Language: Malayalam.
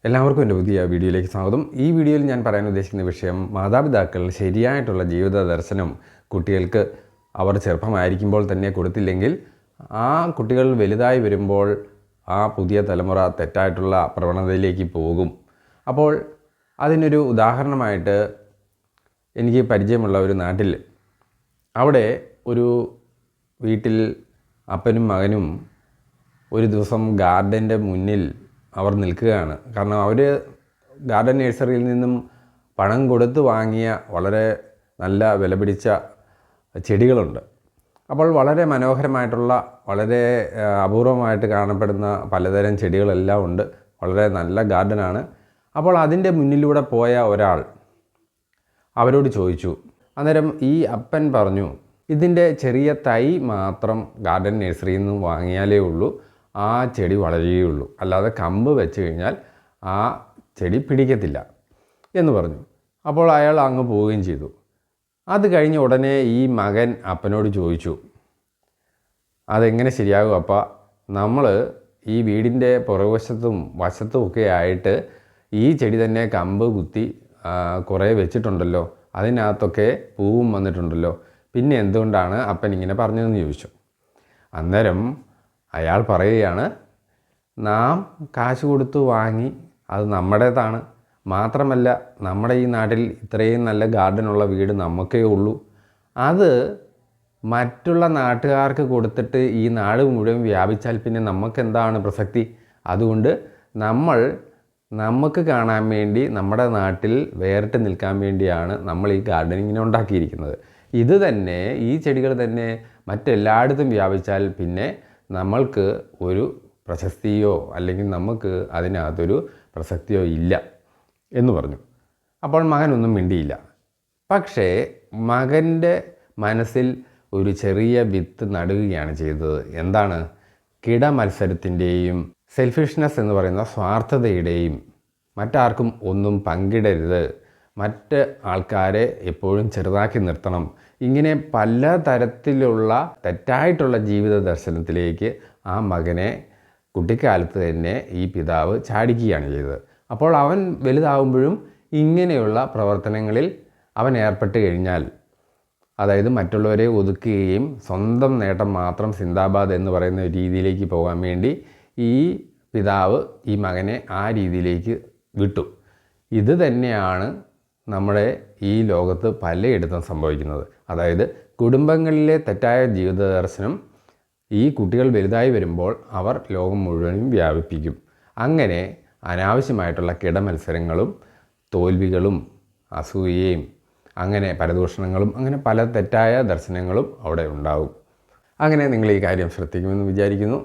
എല്ലാവർക്കും എൻ്റെ പുതിയ വീഡിയോയിലേക്ക് സ്വാഗതം. ഈ വീഡിയോയിൽ ഞാൻ പറയാൻ ഉദ്ദേശിക്കുന്ന വിഷയം മാതാപിതാക്കൾ ശരിയായിട്ടുള്ള ജീവിത ദർശനം കുട്ടികൾക്ക് അവർ ചെറുപ്പമായിരിക്കുമ്പോൾ തന്നെ കൊടുത്തില്ലെങ്കിൽ ആ കുട്ടികൾ വലുതായി വരുമ്പോൾ ആ പുതിയ തലമുറ തെറ്റായിട്ടുള്ള പ്രവണതയിലേക്ക് പോകും. അപ്പോൾ അതിനൊരു ഉദാഹരണമായിട്ട് എനിക്ക് പരിചയമുള്ള ഒരു നാട്ടിൽ അവിടെ ഒരു വീട്ടിൽ അപ്പനും മകനും ഒരു ദിവസം ഗാർഡൻ്റെ മുന്നിൽ അവർ നിൽക്കുകയാണ്. കാരണം അവർ ഗാർഡൻ നഴ്സറിയിൽ നിന്നും പണം കൊടുത്ത് വാങ്ങിയ വളരെ നല്ല വിലപിടിച്ച ചെടികളുണ്ട്. അപ്പോൾ വളരെ മനോഹരമായിട്ടുള്ള വളരെ അപൂർവമായിട്ട് കാണപ്പെടുന്ന പലതരം ചെടികളെല്ലാം ഉണ്ട്. വളരെ നല്ല ഗാർഡനാണ്. അപ്പോൾ അതിൻ്റെ മുന്നിലൂടെ പോയ ഒരാൾ അവരോട് ചോദിച്ചു. അന്നേരം ഈ അപ്പൻ പറഞ്ഞു, ഇതിൻ്റെ ചെറിയ തൈ മാത്രം ഗാർഡൻ നഴ്സറിയിൽ നിന്ന് വാങ്ങിയാലേ ഉള്ളൂ ആ ചെടി വളരുകയുള്ളൂ, അല്ലാതെ കമ്പ് വെച്ച് കഴിഞ്ഞാൽ ആ ചെടി പിടിക്കത്തില്ല എന്ന് പറഞ്ഞു. അപ്പോൾ അയാൾ അങ്ങ് പോവുകയും ചെയ്തു. അത് കഴിഞ്ഞ ഉടനെ ഈ മകൻ അപ്പനോട് ചോദിച്ചു, അതെങ്ങനെ ശരിയാകും അപ്പ? നമ്മൾ ഈ വീടിൻ്റെ പുറകുവശത്തും വശത്തുമൊക്കെ ആയിട്ട് ഈ ചെടി തന്നെ കമ്പ് കുത്തി കുറേ വെച്ചിട്ടുണ്ടല്ലോ, അതിനകത്തൊക്കെ പൂവും വന്നിട്ടുണ്ടല്ലോ, പിന്നെ എന്തുകൊണ്ടാണ് അപ്പൻ ഇങ്ങനെ പറഞ്ഞതെന്ന് ചോദിച്ചു. അന്നേരം അയാൾ പറയുകയാണ്, നാം കാശ് കൊടുത്തു വാങ്ങി, അത് നമ്മുടേതാണ്. മാത്രമല്ല നമ്മുടെ ഈ നാട്ടിൽ ഇത്രയും നല്ല ഗാർഡനുള്ള വീട് നമുക്കേ ഉള്ളൂ. അത് മറ്റുള്ള നാട്ടുകാർക്ക് കൊടുത്തിട്ട് ഈ നാട് മുഴുവൻ വ്യാപിച്ചാൽ പിന്നെ നമുക്കെന്താണ് പ്രസക്തി? അതുകൊണ്ട് നമുക്ക് കാണാൻ വേണ്ടി നമ്മുടെ നാട്ടിൽ വേറിട്ട് നിൽക്കാൻ വേണ്ടിയാണ് നമ്മൾ ഈ ഗാർഡനിങ്ങിനെ ഉണ്ടാക്കിയിരിക്കുന്നത്. ഇത് തന്നെ, ഈ ചെടികൾ തന്നെ മറ്റെല്ലായിടത്തും വ്യാപിച്ചാൽ പിന്നെ നമ്മൾക്ക് ഒരു പ്രശസ്തിയോ അല്ലെങ്കിൽ നമുക്ക് അതിനകത്തൊരു പ്രസക്തിയോ ഇല്ല എന്ന് പറഞ്ഞു. അപ്പോൾ മകനൊന്നും മിണ്ടിയില്ല. പക്ഷേ മകൻ്റെ മനസ്സിൽ ഒരു ചെറിയ വിത്ത് നടുകയാണ് ചെയ്തത്. എന്താണ്? കിടമത്സരത്തിൻ്റെയും സെൽഫിഷ്നെസ് എന്ന് പറയുന്ന സ്വാർത്ഥതയുടെയും, മറ്റാർക്കും ഒന്നും പങ്കിടരുത്, മറ്റ് ആൾക്കാരെ എപ്പോഴും ചെറുതാക്കി നിർത്തണം, ഇങ്ങനെ പല തരത്തിലുള്ള തെറ്റായിട്ടുള്ള ജീവിത ദർശനത്തിലേക്ക് ആ മകനെ കുട്ടിക്കാലത്ത് തന്നെ ഈ പിതാവ് ചാടിക്കുകയാണ് ചെയ്തത്. അപ്പോൾ അവൻ വലുതാവുമ്പോഴും ഇങ്ങനെയുള്ള പ്രവർത്തനങ്ങളിൽ അവൻ ഏർപ്പെട്ട് കഴിഞ്ഞാൽ, അതായത് മറ്റുള്ളവരെ ഒതുക്കുകയും സ്വന്തം നേട്ടം മാത്രം സിന്ദാബാദ് എന്ന് പറയുന്ന രീതിയിലേക്ക് പോകാൻ വേണ്ടി ഈ പിതാവ് ഈ മകനെ ആ രീതിയിലേക്ക് വിട്ടു. ഇത് തന്നെയാണ് നമ്മുടെ ഈ ലോകത്ത് പലയിടത്തും സംഭവിക്കുന്നത്. അതായത് കുടുംബങ്ങളിലെ തെറ്റായ ജീവിത ദർശനം ഈ കുട്ടികൾ വലുതായി വരുമ്പോൾ അവർ ലോകം മുഴുവനും വ്യാപിപ്പിക്കും. അങ്ങനെ അനാവശ്യമായിട്ടുള്ള കിടമത്സരങ്ങളും തോൽവികളും അസൂയയും അങ്ങനെ പരദൂഷണങ്ങളും അങ്ങനെ പല തെറ്റായ ദർശനങ്ങളും അവിടെ ഉണ്ടാവും. അങ്ങനെ നിങ്ങൾ ഈ കാര്യം ശ്രദ്ധിക്കുമെന്ന് വിചാരിക്കുന്നു.